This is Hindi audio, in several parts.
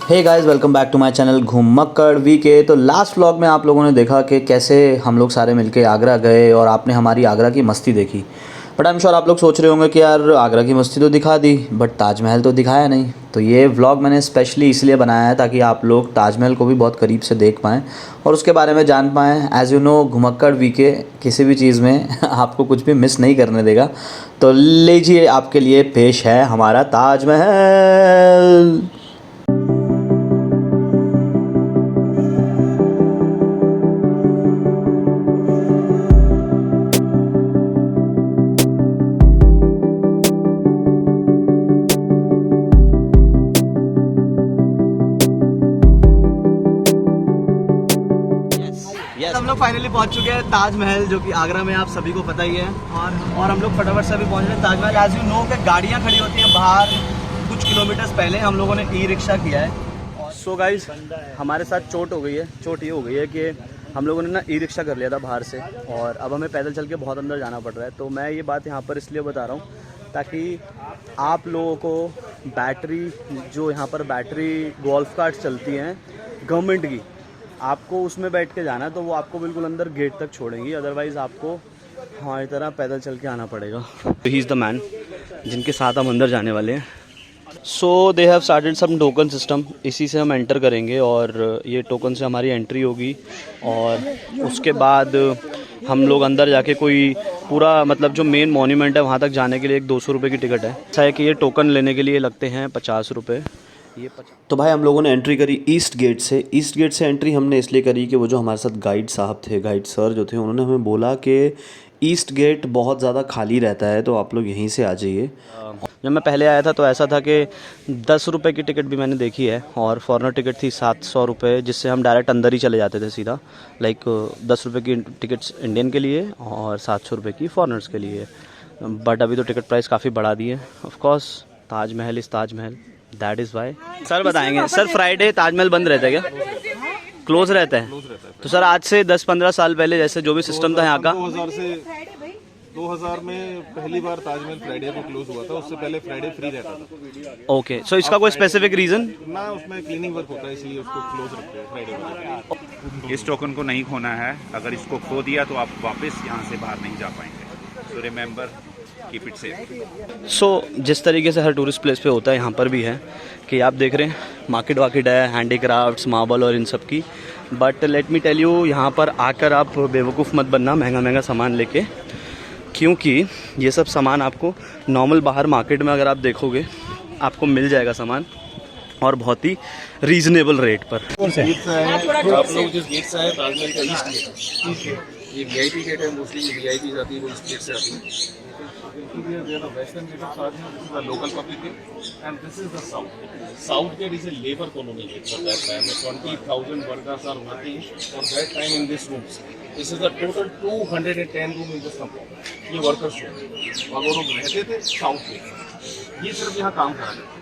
Hey guys, welcome back to my channel Ghumakkad VK. तो लास्ट व्लॉग में आप लोगों ने देखा कि कैसे हम लोग सारे मिलके आगरा गए और आपने हमारी आगरा की मस्ती देखी। बट आई एम श्योर आप लोग सोच रहे होंगे कि यार आगरा की मस्ती तो दिखा दी बट ताजमहल तो दिखाया नहीं। तो ये व्लॉग मैंने स्पेशली इसलिए बनाया है ताकि आप लोग ताजमहल को भी बहुत करीब से देख पाएँ और उसके बारे में जान पाएँ। एज़ यू नो, घुमक्कड़ वीके किसी भी चीज़ में आपको कुछ भी मिस नहीं करने देगा। तो लीजिए, आपके लिए पेश है हमारा ताजमहल। हम लोग फाइनली पहुंच चुके हैं ताजमहल, जो कि आगरा में आप सभी को पता ही है। और हम लोग फटाफट से अभी पहुंच रहे हैं ताजमहल। एज यू नो कि गाड़ियां खड़ी होती हैं बाहर। कुछ किलोमीटर्स पहले हम लोगों ने ई रिक्शा किया है। सो गाइज, हमारे साथ चोट हो गई है। चोट ये हो गई है कि हम लोगों ने ना ई रिक्शा कर लिया था बाहर से और अब हमें पैदल चल के बहुत अंदर जाना पड़ रहा है। तो मैं ये बात यहाँ पर इसलिए बता रहा हूँ ताकि आप लोगों को बैटरी, जो यहाँ पर बैटरी गोल्फ कार्ट चलती हैं गवर्नमेंट की, आपको उसमें बैठ के जाना है तो वो आपको बिल्कुल अंदर गेट तक छोड़ेंगी। अदरवाइज़ आपको हमारी तरह पैदल चल के आना पड़ेगा। ही इज़ द मैन जिनके साथ हम अंदर जाने वाले हैं। So they have started some token system. इसी से हम एंटर करेंगे और ये टोकन से हमारी एंट्री होगी और उसके बाद हम लोग अंदर जाके कोई पूरा, मतलब जो मेन मॉन्यूमेंट है वहाँ तक जाने के लिए एक 200 रुपये की टिकट है। ऐसा है कि ये टोकन लेने के लिए लगते हैं 50 रुपये। तो भाई हम लोगों ने एंट्री करी ईस्ट गेट से। ईस्ट गेट से एंट्री हमने इसलिए करी कि वो जो हमारे साथ गाइड साहब थे, गाइड सर जो थे, उन्होंने हमें बोला कि ईस्ट गेट बहुत ज़्यादा खाली रहता है तो आप लोग यहीं से आ जाइए। जब मैं पहले आया था तो ऐसा था कि 10 रुपये की टिकट भी मैंने देखी है और फॉरनर टिकट थी 700 रुपये, जिससे हम डायरेक्ट अंदर ही चले जाते थे सीधा। लाइक 10 रुपये की टिकट्स इंडियन के लिए और 700 रुपये की फॉरनर्स के लिए। बट अभी तो टिकट प्राइस काफ़ी बढ़ा दी है। Of course Taj Mahal is Taj Mahal, that is why. Sir बताएंगे। सर फ्राइडे ताजमहल बंद रहता है क्या? क्लोज रहता है। तो सर आज से 10-15 साल पहले जैसे जो भी सिस्टम था यहाँ का, 2000 में पहली बार ताजमहल फ्राइडे को क्लोज हुआ था। उससे पहले फ्राइडे फ्री रहता था। ओके, सो इसका कोई स्पेसिफिक रीज़न? ना, उसमें क्लीनिंग वर्क होता है इसलिए उसको क्लोज रखते हैं फ्राइडे को। इस टोकन को नहीं खोना है। अगर इसको खो दिया तो आप वापस यहाँ से बाहर नहीं जा पाएंगे। So remember, keep it safe. So जिस तरीके से हर टूरिस्ट प्लेस पे होता है, यहाँ पर भी है कि आप देख रहे हैं मार्केट वार्केट है, हैंडीक्राफ्ट्स, मार्बल और इन सब की। But let me tell you, यहाँ पर आकर आप बेवकूफ़ मत बनना महंगा महंगा सामान लेके, क्योंकि ये सब सामान आपको नॉर्मल बाहर मार्केट में अगर आप देखोगे आपको मिल जाएगा सामान और बहुत ही रीजनेबल रेट पर। आप लोग जिस गेट से आए ताजमहल का ईस्ट गेट, ये वीआईपी गेट है। मोस्टली वीआईपी जाती है वो इस गेट से आती है। Western gate of Tajmahal, this is the local public gate, and this is the south. South gate is a labor colony gate for that time. 20,000 workers are working for that time in these rooms. This is the total 210 room in this compound. ये workers room और वो लोग रहते थे साउथ में। ये सिर्फ यहाँ काम करा जाता है।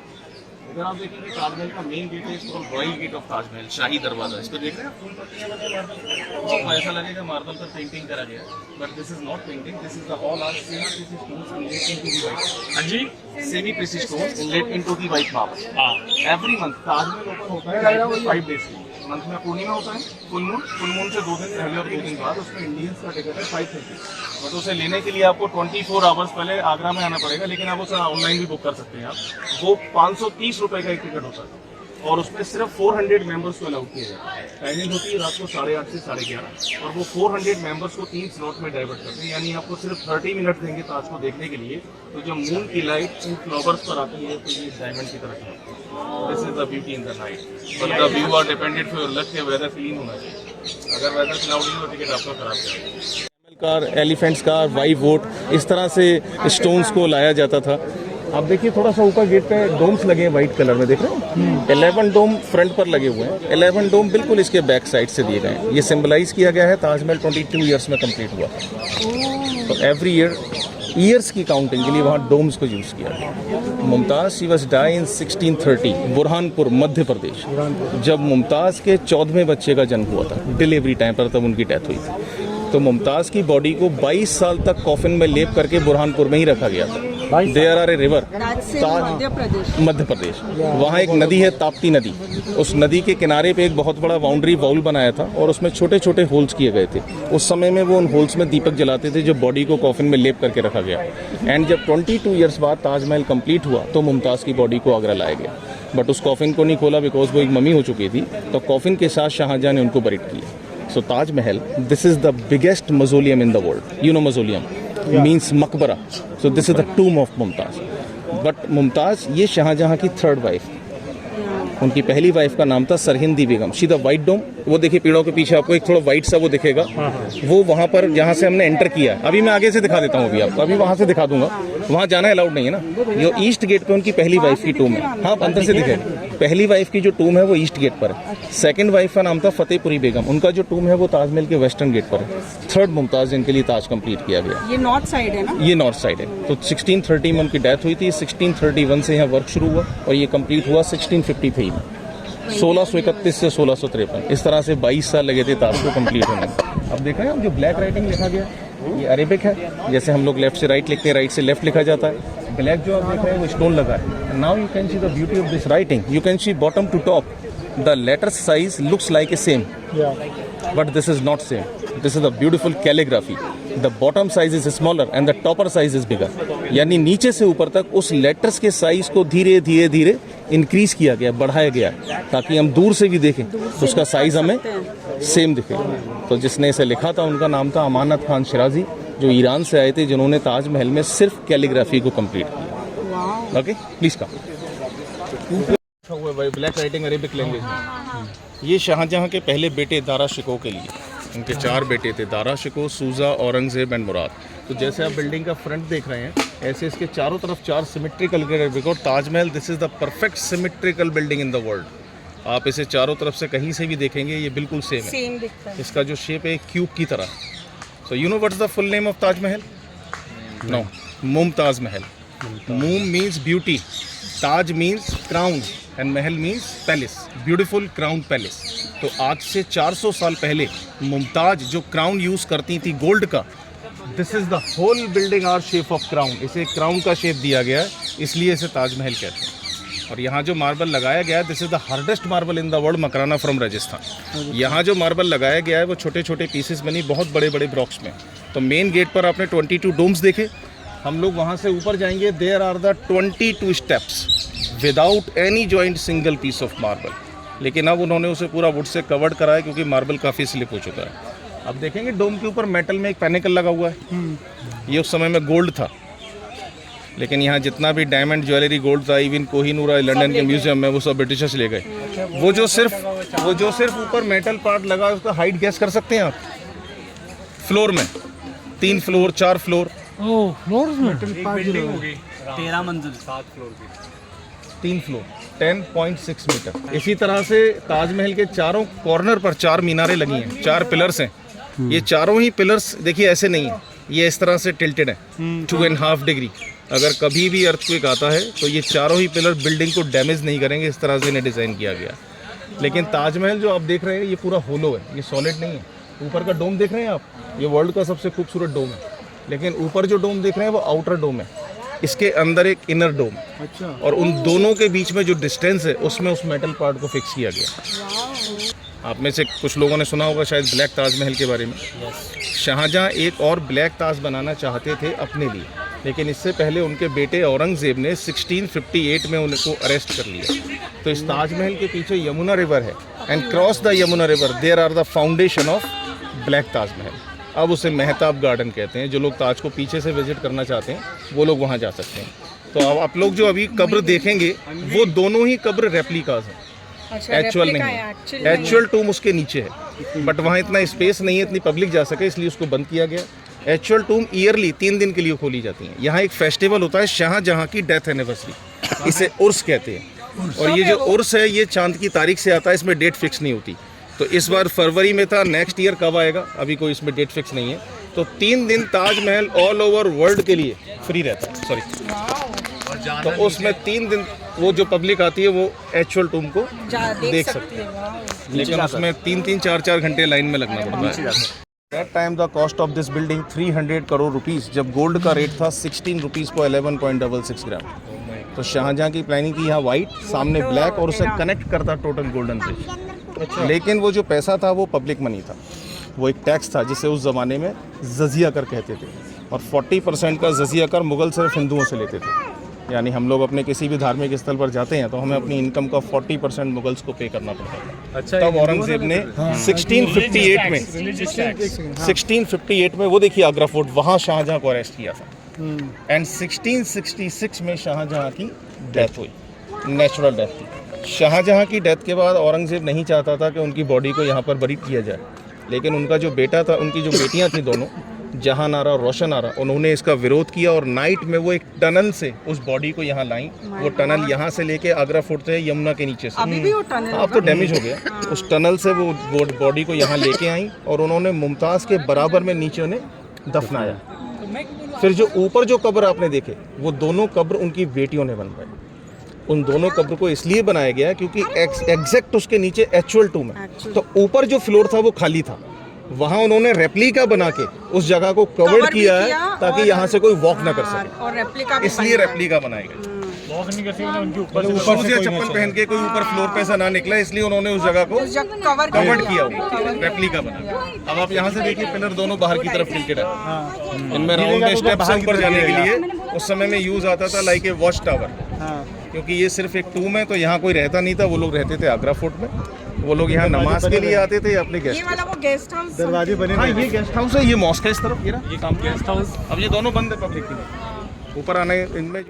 अगर आप देखेंगे ताजमहल का मेन गेट है, इसको रॉयल गेट ऑफ ताजमहल, शाही दरवाजा। इस पर देख रहे हैं आपको ऐसा लगेगा मार्बल पर पेंटिंग करा गया, but this is not painting, this is the all are semi precious stones inlaid into the white. हां जी, semi precious stones inlaid into the white marble. हां, एवरी मंथ ताजमहल ओपन होता है 5 डेज के लिए। मंथ में पूर्णिमा होता है, फुल मून से 2 दिन पहले और 2 दिन बाद। उसमें इंडियंस का टिकट है 530, बट उसे लेने के लिए आपको 24 आवर्स पहले आगरा में आना पड़ेगा। लेकिन आप उसे ऑनलाइन भी बुक कर सकते हैं। आप वो 530 रुपये का एक टिकट होता है और उसमें सिर्फ 400 मेंबर्स को अलाउ किया जाता है। टाइमिंग होती है रात को 8:30 से 11:30 और वो 400 मेंबर्स को 3 स्लॉट में डाइवर्ट करते हैं। यानी आपको सिर्फ 30 मिनट देंगे ताज को देखने के लिए। तो जब मून की लाइट इन फ्लावर्स पर आती है तो ये डायमंड की तरह है। This is the beauty in the night. But the view are dependent for your luck के वेदर क्लीन होना चाहिए। अगर वेदर क्लाउडी हो टिकट आपका खराब जाएगा। कार, एलिफेंट्स कार, वाई वोट, इस तरह से स्टोन्स को लाया जाता था। आप देखिए थोड़ा सा ऊपर गेट पे डोम्स लगे हैं वाइट कलर में, देख रहे हैं 11 डोम फ्रंट पर लगे हुए हैं। 11 डोम बिल्कुल इसके बैक साइड से दिए गए हैं। ये सिंबलाइज किया गया है ताजमहल 22 ईयर्स में कंप्लीट हुआ। तो एवरी ईयर्स की काउंटिंग के लिए वहाँ डोम्स को यूज़ किया गया। मुमताज़ शी वॉज डाई इन 1630 बुरहानपुर मध्य प्रदेश। जब मुमताज़ के 14वें बच्चे का जन्म हुआ था, डिलीवरी टाइम पर तब उनकी डेथ हुई थी। तो मुमताज़ की बॉडी को 22 साल तक कॉफिन में लेप करके बुरहानपुर में ही रखा गया था। There are a river That's in Madhya Pradesh. Madhya Pradesh. वहाँ एक नदी है ताप्ती नदी। उस नदी के किनारे पे एक बहुत बड़ा बाउंड्री वॉल बनाया था और उसमें छोटे छोटे होल्स किए गए थे। उस समय में वो उन होल्स में दीपक जलाते थे जो बॉडी को कॉफिन में लेप करके रखा गया। एंड जब 22 ईयर्स बाद ताजमहल कंप्लीट हुआ तो मुमताज़ की बॉडी को आगरा लाया गया, बट उस कॉफिन को नहीं खोला बिकॉज वो एक मम्मी हो चुकी थी। तो कॉफिन के साथ शाहजहां ने उनको बरीड किया। So Taj Mahal, this is the biggest mausoleum in the world. You know mausoleum means मकबरा। So this is the tomb of Mumtaz. But Mumtaz ये शाहजहां की थर्ड वाइफ। उनकी पहली वाइफ का नाम था सरहिंदी बेगम। शी द वाइट डोम, वो देखिए पेड़ों के पीछे आपको एक थोड़ा वाइट सा वो दिखेगा, वो वहाँ पर जहाँ से हमने एंटर किया। अभी मैं आगे से दिखा देता हूँ, अभी आपको अभी वहाँ से दिखा दूंगा। वहाँ जाना अलाउड नहीं है ना। ये ईस्ट गेट पे उनकी पहली वाइफ की टूम है। हाँ, अंदर से दिखे। पहली वाइफ की जो टूम है वो ईस्ट गेट पर है। सेकंड वाइफ का नाम था फतेहपुरी बेगम। उनका जो टूम है वो ताजमहल के वेस्टर्न गेट पर है। थर्ड मुमताज़ जिनके लिए ताज कंप्लीट किया गया। ये नॉर्थ साइड है ना? ये नॉर्थ साइड है। तो 1630 में उनकी डेथ हुई थी। 1631 से यहाँ वर्क शुरू हुआ और ये कंप्लीट हुआ 1653 में। 1631 से 1653 इस तरह से 22 साल लगे थे ताज को कंप्लीट होने में। अब देख रहे हैं आप जो ब्लैक राइटिंग लिखा गया, ये अरेबिक है। जैसे हम लोग लेफ्ट से राइट लिखते हैं, राइट से लेफ्ट लिखा जाता है। ब्लैक जो आप देख रहे हैं वो स्टोन लगा है। Now you can see the beauty of this writing. You can see bottom to top the letter size looks like a same, but this is not same. This is a beautiful calligraphy. The bottom size is smaller and the topper size is bigger. यानी नीचे से ऊपर तक उस लेटर्स के साइज को धीरे धीरे धीरे इंक्रीज किया गया, बढ़ाया गया, ताकि हम दूर से भी देखें तो उसका साइज हमें सेम दिखे। तो जिसने इसे लिखा था उनका नाम था अमानत खान शिराजी, जो ईरान से आए थे, जिन्होंने ताजमहल में सिर्फ कैलीग्राफी को कंप्लीट किया। Okay, please come. Black writing Arabic language में। ये शाहजहां के पहले बेटे दारा शिकोह के लिए, उनके 4 बेटे थे, दारा शिकोह, सूजा, औरंगजेब एंड मुराद। तो जैसे आप बिल्डिंग का फ्रंट देख रहे हैं, ऐसे इसके चारों तरफ 4 symmetrical, because Taj Mahal this is the perfect symmetrical building in the world. आप इसे चारों तरफ से कहीं से भी देखेंगे ये बिल्कुल सेम है। इसका जो शेप है क्यूब की तरह। So you know what's the full name of Taj Mahal? No, Mumtaz Mahal. मूम मीन्स ब्यूटी, ताज मीन्स क्राउन एंड महल means palace, beautiful crown palace. तो आज से 400 साल पहले मुमताज जो क्राउन यूज़ करती थी गोल्ड का, this is the whole building are shape of crown. इसे क्राउन का शेप दिया गया है, इसलिए इसे ताजमहल कहते हैं। और यहाँ जो मार्बल लगाया गया है, this is the hardest marble in the world, Makrana from Rajasthan. यहाँ जो मार्बल लगाया गया है वो छोटे छोटे पीसेस बनी बहुत बड़े बड़े ब्लॉक्स में। तो मेन गेट पर आपने 22 डोम्स देखे। हम लोग वहाँ से ऊपर जाएंगे, there are the 22 steps without any joint single piece of marble. लेकिन अब उन्होंने उसे पूरा वुड से कवर्ड करा है क्योंकि मार्बल काफ़ी स्लिप हो चुका है। अब देखेंगे डोम के ऊपर मेटल में एक पैनिकल लगा हुआ है। ये उस समय में गोल्ड था, लेकिन यहाँ जितना भी डायमंड ज्वेलरी गोल्ड था, इवन कोहिनूर लंदन के म्यूजियम में, वो सब ब्रिटिशर्स ले गए। वो जो सिर्फ ऊपर मेटल पार्ट लगा है, उसका हाइट गैस कर सकते हैं आप? फ्लोर में 3 फ्लोर 4 फ्लोर, 13 मंजिल 7 फ्लोर की, 3 फ्लोर 10.6 मीटर। इसी तरह से ताजमहल के चारों कॉर्नर पर 4 मीनारें लगी हैं, 4 पिलर्स हैं। ये चारों ही पिलर्स देखिए ऐसे नहीं है, ये इस तरह से टिल्टेड है 2.5 डिग्री। अगर कभी भी अर्थक्वेक आता है तो ये चारों ही पिलर बिल्डिंग को डैमेज नहीं करेंगे, इस तरह से इन्हें डिज़ाइन किया गया। लेकिन ताजमहल जो आप देख रहे हैं ये पूरा होलो है, ये सॉलिड नहीं है। ऊपर का डोम देख रहे हैं आप, ये वर्ल्ड का सबसे खूबसूरत डोम है। लेकिन ऊपर जो डोम देख रहे हैं वो आउटर डोम है, इसके अंदर एक इनर डोम। अच्छा। और उन दोनों के बीच में जो डिस्टेंस है उसमें उस मेटल पार्ट को फिक्स किया गया। आप में से कुछ लोगों ने सुना होगा शायद ब्लैक ताजमहल के बारे में। शाहजहां एक और ब्लैक ताज बनाना चाहते थे अपने लिए, लेकिन इससे पहले उनके बेटे औरंगजेब ने 1658 में उनको अरेस्ट कर लिया। तो इस ताजमहल के पीछे यमुना रिवर है, and cross the Yamuna river there are the foundation of black Taj Mahal. अब उसे मेहताब गार्डन कहते हैं। जो लोग ताज को पीछे से विजिट करना चाहते हैं वो लोग वहाँ जा सकते हैं। तो अब आप लोग जो अभी कब्र देखेंगे वो दोनों ही कब्र रेप्लिकाज हैं, एक्चुअल नहीं है। एक्चुअल टूम उसके नीचे है, बट वहाँ इतना स्पेस नहीं है, इतनी पब्लिक जा सके, इसलिए उसको बंद किया गया। एक्चुअल टूम ईयरली 3 दिन के लिए खोली जाती हैं। यहाँ एक फेस्टिवल होता है शाहजहां की डेथ एनिवर्सरी, इसे उर्स कहते हैं। और ये जो उर्स है ये चांद की तारीख से आता है, इसमें डेट फिक्स नहीं होती। तो इस बार फरवरी में था, नेक्स्ट ईयर कब आएगा अभी कोई इसमें डेट फिक्स नहीं है। तो 3 दिन ताजमहल ऑल ओवर वर्ल्ड के लिए फ्री रहता है, सॉरी। तो उसमें 3 दिन वो जो पब्लिक आती है वो एक्चुअल टूम को देख सकती है, लेकिन उसमें 3-3, 4-4 घंटे लाइन में लगना पड़ता है। Time the cost of this building 300 crore rupees, जब गोल्ड का रेट था 16 रुपीस पर 11.66 ग्राम। तो शाहजहाँ की प्लानिंग की यहाँ वाइट, सामने ब्लैक और उसे कनेक्ट करता टोटल गोल्डन ब्रिज। लेकिन वो जो पैसा था वो पब्लिक मनी था, वो एक टैक्स था जिसे उस ज़माने में जजिया कर कहते थे, और 40% का जजिया कर मुगल सिर्फ हिंदुओं से लेते थे। यानी हम लोग अपने किसी भी धार्मिक स्थल पर जाते हैं तो हमें अपनी इनकम का 40% मुगल्स को पे करना पड़ता था। अच्छा, तब औरंगजेब ने 1658 में वो देखिए आगरा फोर्ट, वहाँ शाहजहाँ को अरेस्ट किया था। एंड 1666 में शाहजहाँ की डेथ हुई, नेचुरल डेथ थी। शाहजहाँ की डेथ के बाद औरंगजेब नहीं चाहता था कि उनकी बॉडी को यहाँ पर बरी किया जाए, लेकिन उनका जो बेटा था, उनकी जो बेटियाँ थी दोनों, जहां आरा और रोशन आरा, उन्होंने इसका विरोध किया और नाइट में वो एक टनल से उस बॉडी को यहाँ लाई। वो टनल यहाँ से लेके आगरा फोर्ट से यमुना के नीचे से, अभी भी वो टनल अब तो डैमेज हो गया, उस टनल से वो बॉडी को यहाँ लेके आई और उन्होंने मुमताज़ के बराबर में नीचे उन्हें दफनाया। फिर जो ऊपर जो कब्र आपने देखे, वो दोनों कब्र उनकी बेटियों ने बनवाए। उन दोनों कब्र को इसलिए बनाया गया क्योंकि एग्जैक्ट उसके नीचे एक्चुअल टूम है, तो ऊपर जो फ्लोर था वो खाली था, वहाँ उन्होंने रेप्लिका बना के उस जगह को कवर किया है ताकि यहाँ से कोई वॉक ना कर सके, और रेप्लिका इसलिए रेप्लिका बनाया गया। वॉक नहीं कर सकते उनके ऊपर ऊपर से चप्पल पहन के कोई ऊपर फ्लोर पे से ना निकला, इसलिए उन्होंने उस जगह को कवर किया, रेप्लिका बना। अब आप यहाँ से देखिए पिलर दोनों बाहर की तरफ टिल्टेड है, इनमें राउंड के स्टेप से ऊपर जाने के लिए उस समय में यूज आता था लाइक ए वॉच टावर, क्योंकि ये सिर्फ एक टूम है तो यहाँ कोई रहता नहीं था। वो लोग रहते थे आगरा फोर्ट में, वो लोग यहाँ नमाज के लिए आते थे अपने ये वाला वो गेस्ट हाउस दरवाजे बने। हाँ, ये गेस्ट हाउस है, ये मॉस्क है इस तरफ, ये काम गेस्ट हाउस। अब ये दोनों बंद है पब्लिक के लिए, ऊपर आने इनमें।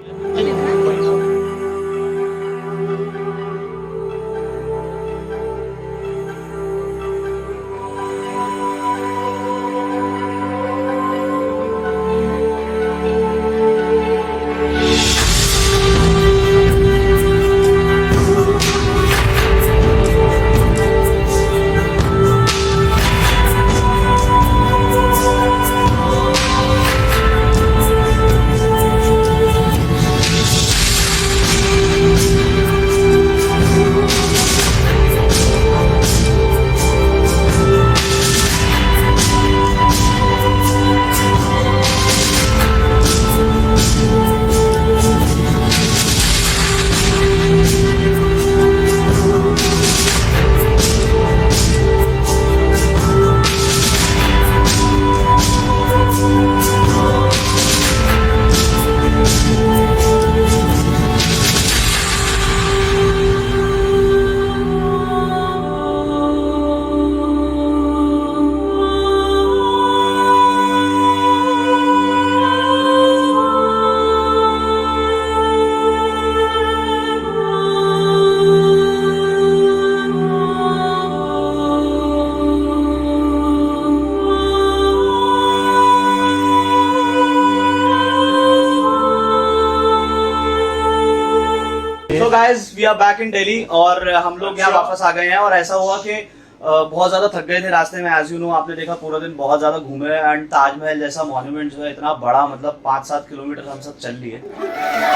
तो guys we are back in Delhi और हम लोग यहाँ वापस आ गए हैं। और ऐसा हुआ कि बहुत ज्यादा थक गए थे रास्ते में, एज यू नो, आपने देखा पूरा दिन बहुत ज्यादा घूमे। एंड ताजमहल जैसा मॉन्यूमेंट जो है इतना बड़ा, मतलब 5-7 किलोमीटर हम सब चल लिए।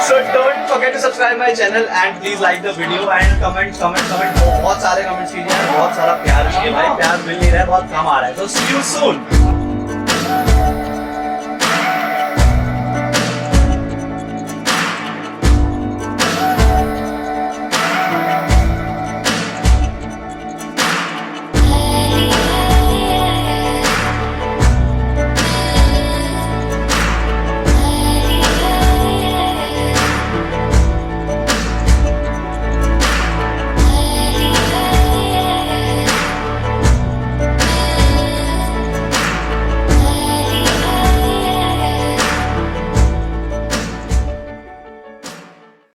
So don't forget to subscribe my channel and please like the video and comment बहुत सारे कमेंट्स कीजिए, बहुत सारा प्यार कीजिए भाई, प्यार मिल नहीं रहा है, बहुत कम आ रहा है। तो सी यू सून।